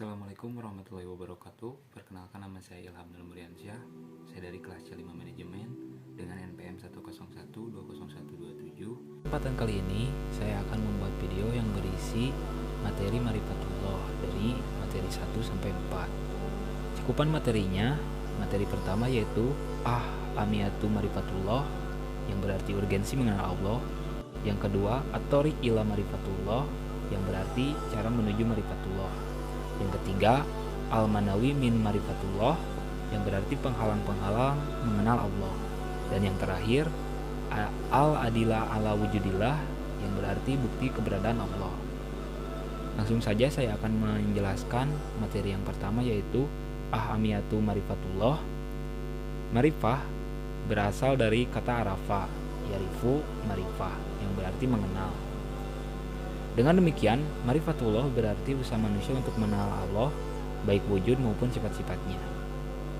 Assalamualaikum warahmatullahi wabarakatuh. Perkenalkan, nama saya Ilham Nurmuriansyah. Saya dari kelas C5 Manajemen dengan NPM 101200127. Kesempatan kali ini saya akan membuat video yang berisi materi Marifatullah dari materi 1 sampai 4. Cakupan materinya, materi pertama yaitu Amiyatu Marifatullah, yang berarti urgensi mengenal Allah. Yang kedua, At-Thoriq ila Marifatullah, yang berarti cara menuju Marifatullah. Yang ketiga, Al-Manawi min Marifatullah, yang berarti penghalang-penghalang mengenal Allah. Dan yang terakhir, Al-Adila ala wujudillah, yang berarti bukti keberadaan Allah. Langsung saja saya akan menjelaskan materi yang pertama, yaitu Amiyatu Marifatullah. Marifah berasal dari kata arafa, yarifu marifah, yang berarti mengenal. Dengan demikian, Marifatullah berarti usaha manusia untuk mengenal Allah, baik wujud maupun sifat-sifatnya.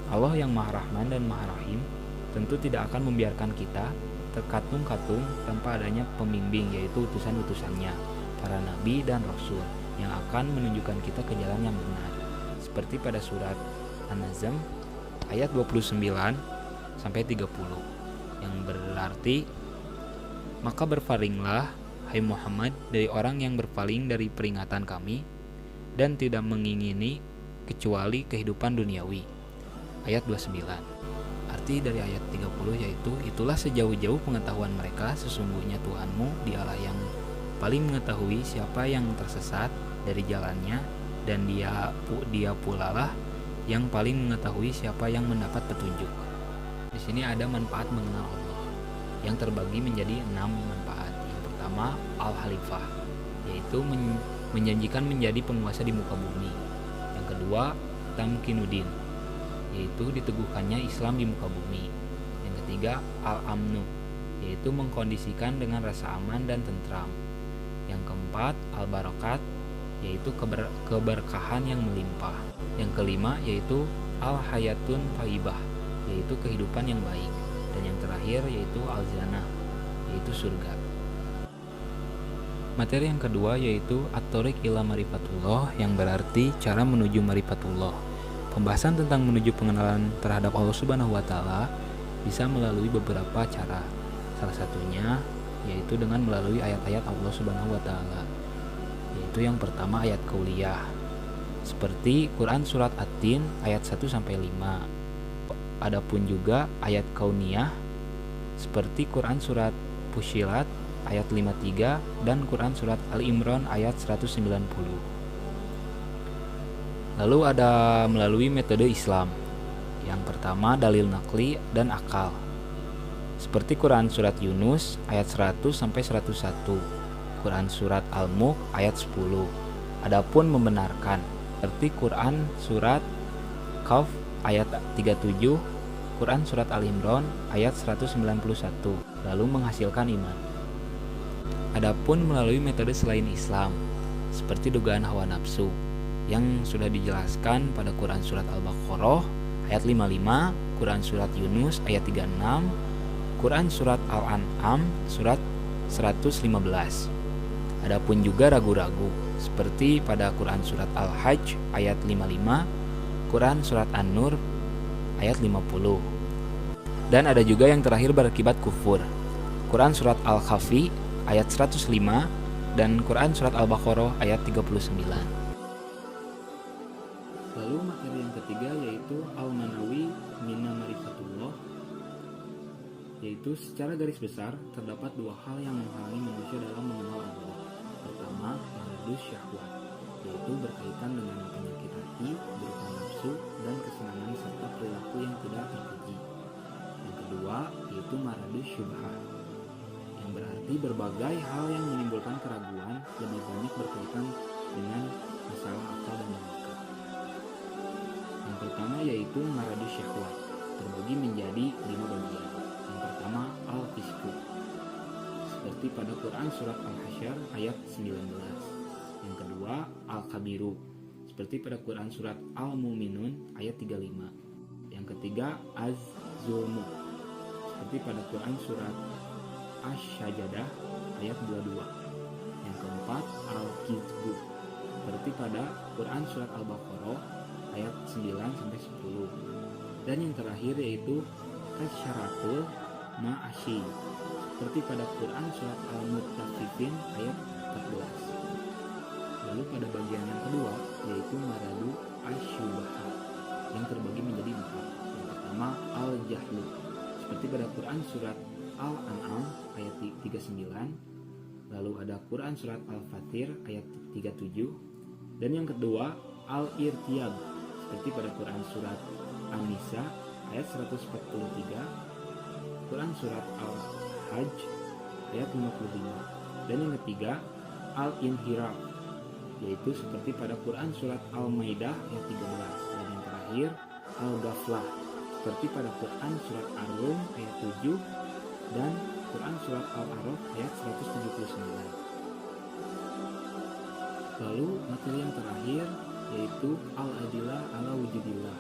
Allah yang Maha Rahman dan Maha Rahim tentu tidak akan membiarkan kita terkatung-katung tanpa adanya pembimbing, yaitu utusan-utusannya, para nabi dan rasul, yang akan menunjukkan kita ke jalan yang benar. Seperti pada surat An-Nazm ayat 29 sampai 30, yang berarti, maka berpalinglah hai Muhammad dari orang yang berpaling dari peringatan kami dan tidak mengingini kecuali kehidupan duniawi. Ayat 29. Arti dari ayat 30 yaitu, itulah sejauh-jauh pengetahuan mereka, sesungguhnya Tuhanmu dialah yang paling mengetahui siapa yang tersesat dari jalannya, dan dia pula lah yang paling mengetahui siapa yang mendapat petunjuk. Di sini ada manfaat mengenal Allah yang terbagi menjadi 6 manfaat. Pertama, Al-Khalifah, yaitu menjanjikan menjadi penguasa di muka bumi. Yang kedua, Tamkinuddin, yaitu diteguhkannya Islam di muka bumi. Yang ketiga, Al-Amnu, yaitu mengkondisikan dengan rasa aman dan tentram. Yang keempat, Al-Barakat, yaitu keberkahan yang melimpah. Yang kelima, yaitu Al-Hayatun Thayyibah, yaitu kehidupan yang baik. Dan yang terakhir yaitu Al-Jannah, yaitu surga. Materi yang kedua yaitu At-Thoriq ila Marifatullah, yang berarti cara menuju Marifatullah. Pembahasan tentang menuju pengenalan terhadap Allah Subhanahu wa Ta'ala bisa melalui beberapa cara. Salah satunya yaitu dengan melalui ayat-ayat Allah Subhanahu wa Ta'ala. Yaitu yang pertama ayat kauliyah, seperti Quran surat At-Tin ayat 1 sampai 5. Adapun juga ayat kauniyah seperti Quran surat Fussilat ayat 53 dan Quran surat Al-Imran ayat 190. Lalu ada melalui metode Islam. Yang pertama dalil nakli dan akal, seperti Quran surat Yunus ayat 100 sampai 101, Quran surat Al-Mulk ayat 10. Adapun membenarkan, seperti Quran surat Qaf ayat 37, Quran surat Al-Imran ayat 191, lalu menghasilkan iman. Adapun melalui metode selain Islam, seperti dugaan hawa nafsu, yang sudah dijelaskan pada Quran surat Al-Baqarah ayat 55, Quran surat Yunus ayat 36, Quran surat Al-An'am surat 115. Adapun juga ragu-ragu, seperti pada Quran surat Al-Hajj ayat 55, Quran surat An-Nur ayat 50. Dan ada juga yang terakhir berakibat kufur, Quran surat Al-Kahfi ayat 105 dan Quran surat Al-Baqarah ayat 39. Lalu materi yang ketiga yaitu Al-Manawi mina Marifatullah, yaitu secara garis besar terdapat dua hal yang menghalangi manusia dalam mengenal Allah. Pertama, maradus syahwat, yaitu berkaitan dengan penyakit hati berupa nafsu dan kesenangan serta perilaku yang tidak terpuji. Yang kedua yaitu maradus syubhah, yang berarti berbagai hal yang menimbulkan keraguan, lebih banyak berkaitan dengan masalah akal dan logika. Yang pertama yaitu maradus syahwat, terbagi menjadi 5 bagian. Yang pertama al-fisku, seperti pada Quran surat Al-Hasyr ayat 19. Yang kedua al-kabiru, seperti pada Quran surat Al-Mu'minun ayat 35. Yang ketiga az-zulmu, seperti pada Quran surat Asy-Sajdah ayat 22. Yang keempat al-kizbu, seperti pada Quran Surat Al-Baqarah ayat 9-10. Dan yang terakhir yaitu kasyaratul ma'asyi seperti pada Quran Surat Al-Mutaffifin ayat 14. Lalu pada bagian yang kedua yaitu maradu asyubaha yang terbagi menjadi 4. Yang pertama al-jahlu seperti pada Quran Surat Al-An'am ayat 39. Lalu ada Quran Surat Al-Fatir ayat 37. Dan yang kedua al-irtiyab seperti pada Quran Surat An-Nisa ayat 143, Quran Surat Al-Hajj ayat 55. Dan yang ketiga al-inhiraf yaitu seperti pada Quran Surat Al-Maidah ayat 13. Dan yang terakhir al-ghaflah seperti pada Quran Surat Ar-Rum ayat 7 dan Quran Surat Al-A'raf ayat 179. Lalu materi yang terakhir yaitu al-adillah ala wujudillah.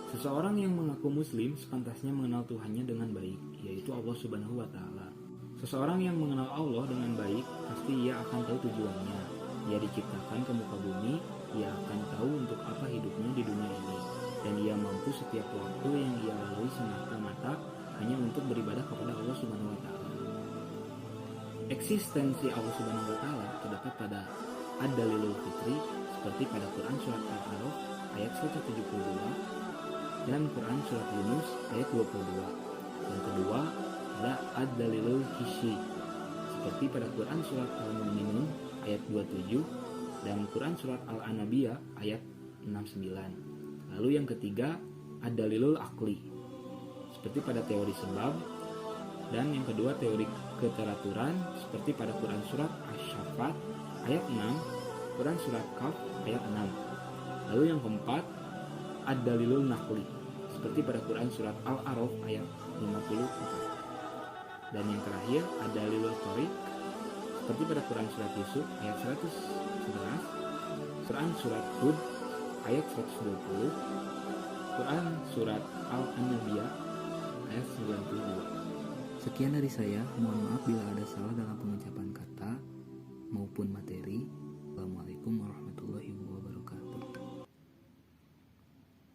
Seseorang yang mengaku muslim sepantasnya mengenal Tuhannya dengan baik, yaitu Allah Subhanahu wa taala. Seseorang yang mengenal Allah dengan baik, pasti ia akan tahu tujuannya. Ia diciptakan ke muka bumi, ia akan tahu untuk apa hidupnya di dunia ini, dan ia mampu setiap waktu yang ia lalui semata-mata hanya untuk beribadah kepada Allah Subhanahu wa taala. Eksistensi Allah Subhanahu wa taala terdapat pada ad-dalilul fitri seperti pada Quran Surat Al-A'raf ayat 172 dan Quran Surat Yunus ayat 22. Yang kedua ada ad-dalilul hissi seperti pada Quran Surat Al-Mu'minun ayat 27 dan Quran Surat Al-Anabiyah ayat 69. Lalu yang ketiga ad-dalilul akli seperti pada teori sebab, dan yang kedua teori keteraturan seperti pada Quran Surat Asy-Syaffat ayat 6, Quran Surat Kaf ayat 6. Lalu yang keempat ad-dalilul naqli seperti pada Quran Surat Al-A'raf ayat 54. Dan yang terakhir ad-dalilul thariq seperti pada Quran Surat Yusuf ayat 111, Quran Surat Hud ayat 120, Quran Surat Al-Anabiyah ayat 92. Sekian dari saya, mohon maaf bila